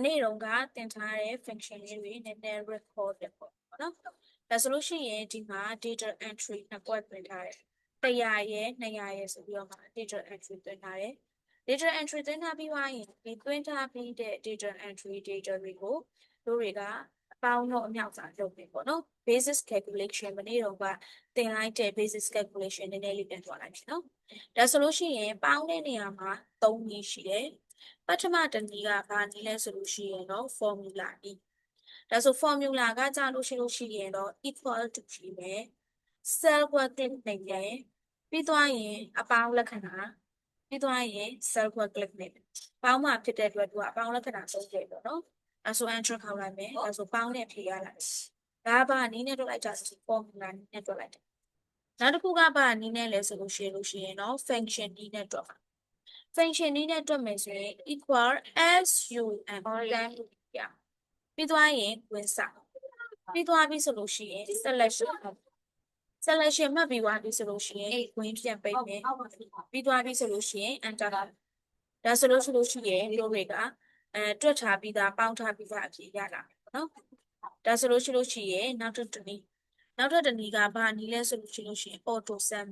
နေ့တုန်းကတင်ထားတဲ့ function လေးတွေနည်းနည်း record တယ်ပေါ့နော်။ဒါဆိုလို့ရှိရင်ဒီမှာ data entry နှစ်ကွက်သွင်းထားတယ်။100ရယ်200ရယ်ဆိုပြီးတော့မှ data entry သွင်းထားတယ်။ data entry သွင်းထားပြီးသွားရင်ဒီသွင်းထားပြီးတဲ့ data entry data တွေကိုတို့တွေကအပေါင်းတော့အမြောက်စာလုပ်နေပေါ့နော်။ basis calculation မနေ့တုန်းကတင်လိုက်တဲ့ basis calculation နည်းနည်းလေးပြန်သွားလိုက်ပြီနော်။ဒါဆိုလို့ရှိရင်ပေါင်းတဲ့နေရာမှာ3နည်းရှိတယ်။ပထမတစ်နည်းကဘာနည်းလဲဆိုလို့ရှိရင်တော့ formula နည်းဒါဆို formula ကကြာလို့ရှိရင်တော့ equal to ရှိမယ် cell ကွက် click နေတယ်ပြီးသွားရင်အပေါင်းလက္ခဏာပြီးသွားရင် cell ကွက် click နေတယ်ပေါင်းမှဖြစ်တဲ့အတွက်သူကအပေါင်းလက္ခဏာသုံးတယ်ပေါ့နော်အဲဆို enter ခေါက်လိုက်မယ်အဲဆိုပေါင်းနဲ့ဖြေရလိုက်ဒါကဘာနည်းနဲ့တွက်လိုက်တာဆို formula နည်းနဲ့တွက်လိုက်တယ်နောက်တစ်ခုကဘာနည်းနဲ့လဲဆိုလို့ရှိရင်တော့ function နည်းနဲ့တွက်ပါfunction နည်းနဲ့တွက်မယ်ဆိုရင် equal sum တန်းရပြီးသွားရင်ဝင်စပြီးသွားပြီဆိုလို့ရှိရင် selection မှတ်ပြီးသွားပြီဆိုလို့ရှိရင်ဝင်ပြန်ပိတ်မယ်ပြီးသွားပြီဆိုလို့ရှိရင် enter ဒါဆိုလို့ရှိရင်တို့တွေကတွက်ထားပြီးသားပေါင်းထားပြီးသားအဖြေရလာမယ်နော်ဒါဆိုလို့ရှိရင်နောက်တစ်နည်းကဘာနည်းလဲဆိုလို့ရှိရင် auto sum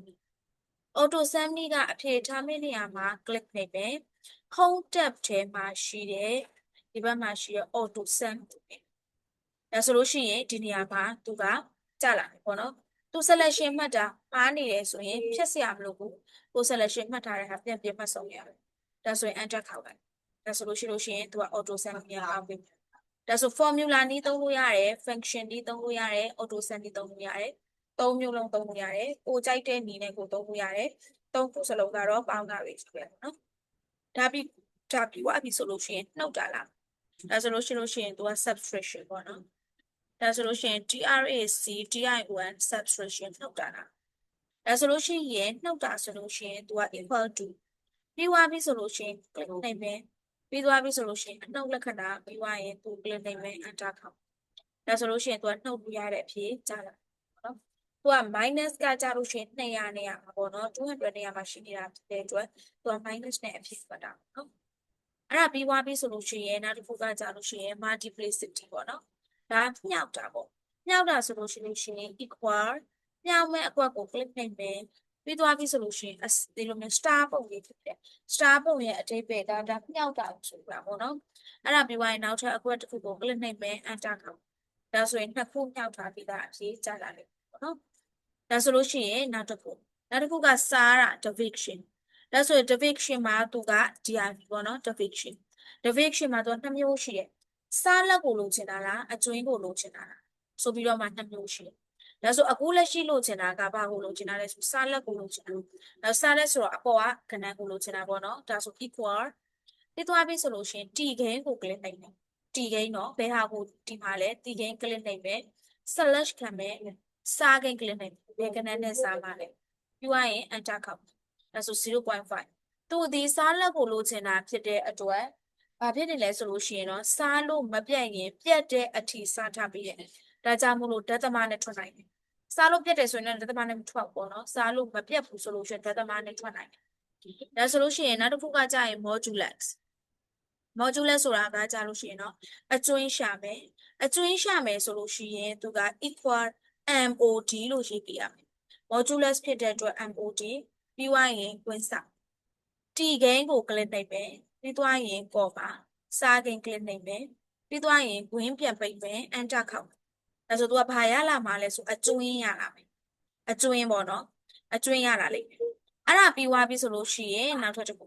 auto sum နည်းကအဖြေထားမယ့်နေရာမှာ click နေမယ် home tab ထဲမှာရှိတဲ့ဒီဘက်မှာရှိတဲ့ auto sum ဒါဆိုလို့ရှိရင်ဒီနေရာမှာသူကကြလာတယ်ပေါ့နော်သူ selection မှတ်တာအားနေတယ်ဆိုရင်ဖြတ်စရာမလိုဘူးကို selection မှတ်ထားတဲ့ဟာပြန်မှတ်ဆုံးရတယ်ဒါဆိုရင် enter ခေါက်လိုက်ဒါဆိုလို့ရှိရင်သူက auto sum ပြန်အောင်ပြီဒါဆို formula နည်းသုံးလို့ရတယ် function နည်းသုံးလို့ရတယ် auto sum နည်းသုံးလို့ရတယ်သုံးမျိုးလုံးသုံးလို့ရတယ်ကိုကြိုက်တဲ့နည်းနဲ့ကိုသုံးလို့ရတယ်သုံးခုစလုံးကတော့ပေါင်းတာပဲရှိတယ်နော်ဒါပြီးသွားပြီဆိုလို့ရှိရင်နှုတ်တာလားဒါဆိုလို့ရှိရင်သူက subtraction ပေါ့နော်ဒါဆိုလို့ရှိရင် TRAC TI1 subtraction နှုတ်တာလားဒါဆိုလို့ရှိရင်နှုတ်တာဆိုလို့ရှိရင်သူက equal to ပြီးသွားပြီဆိုလို့ရှိရင် click နိုင်မယ်ပြီးသွားပြီဆိုလို့ရှိရင်အနှုတ်လက္ခဏာပြီးသွားရင်သူ click နိုင်မယ် enter ခေါက်ဒါဆိုလို့ရှိရင်သူကနှုတ်ပြရတဲ့အဖြေကြားလာနော်သူက minus ကကြလို့ရှိရင်200နေရာမှာပေါ့နော်200နေရာမှာရှိနေတာဖြစ်တဲ့အတွက်သူက minus နဲ့အဖြေပတ်တာနော်အဲ့ဒါပြီးသွားပြီဆိုလို့ရှိရင်နောက်တစ်ခုကကြလို့ရှိရင် multiplicity ပေါ့နော်ဒါမြောက်တာပေါ့မြောက်တာဆိုလို့ရှိရင် equal မြောက်မဲ့အကွက်ကို click နိုင်မယ်ပြီးသွားပြီဆိုလို့ရှိရင်ဒီလိုမျိုး star ပုံလေးဖြစ်တယ် star ပုံရဲ့အဓိပ္ပာယ်ကဒါမြောက်တာဆိုတာပေါ့နော်အဲ့ဒါပြီးသွားရင်နောက်ထပ်အကွက်တစ်ခုကို click နိုင်မယ် enter ခေါက်ဒါဆိုရင်နှစ်ခုမြောက်ထားပြီးသားအဖြေကြားလာတယ်ပေါ့နော်ဒါဆိုလို့ရှိရင်နောက်တစ်ခုကစားတာ division ဒါဆိုရင် division မှာသူက DIV ပေါ့နော် division မှာသူက2မျိုးရှိတယ်စားလက်ကိုလိုချင်တာလားအကျွင်းကိုလိုချင်တာလားဆိုပြီးတော့မှ2မျိုးရှိတယ်ဒါဆိုအခုလက်ရှိလိုချင်တာကဘာကိုလိုချင်တာလဲဆိုစားလက်ကိုလိုချင်တာနောက်စားလက်ဆိုတော့အပေါ်ကကဏ္ဍကိုလိုချင်တာပေါ့နော်ဒါဆို equal ပြီးသွားပြီဆိုလို့ရှိရင် t gain ကို click နိုင်တယ် t gain တော့ဘယ်ဟာကိုဒီမှာလဲ t gain click နိုင်မယ် slash ခံမယ်စား gain click နိုင်မယ်ဘယ်ကဏ္ဍနဲ့စားမှာလဲပြီးသွားရင် enter ခေါက်ဒါဆို 0.5သူဒီစားလက်ကိုလိုချင်တာဖြစ်တဲ့အတွက်ဘာဖြစ်နေလဲဆိုလို့ရှိရင်တော့စားလို့မပြတ်ရင်ပြတ်တဲ့အထိစားထားပြီးရတယ်ဒါကြောင့်မို့လို့ဒသမနဲ့ထွက်နိုင်တယ်စားလို့ပြတ်တယ်ဆိုရင်ဒသမနဲ့မထွက်ပေါ့နော်စားလို့မပြတ်ဘူးဆိုလို့ရှိရင်ဒသမနဲ့ထွက်နိုင်တယ်ဒါဆိုလို့ရှိရင်နောက်တစ်ခုကကြာရင် modulus ဆိုတာကကြာလို့ရှိရင်တော့အကျွင်းရှာမယ်ဆိုလို့ရှိရင်သူက equal mod လို့ရေးပြရမယ် modulus ဖြစ်တဲ့အတွက် mod ပြီးသွားရင်ဝင်စ t gain ကို click နိုင်မယ်ပြီးသွားရင် comma စား gain click နိုင်မယ်ပြီးသွားရင်ဝင်းပြန်ပိတ်မယ် enter ခေါက်ဒါဆိုသူကဘာရလာမှာလဲဆိုအကျွင်းရလာမယ်အကျွင်းပေါ့နော်အကျွင်းရလာလိမ့်မယ်အဲ့ဒါပြီးသွားပြီဆိုလို့ရှိရင်နောက်ထပ်တစ်ခု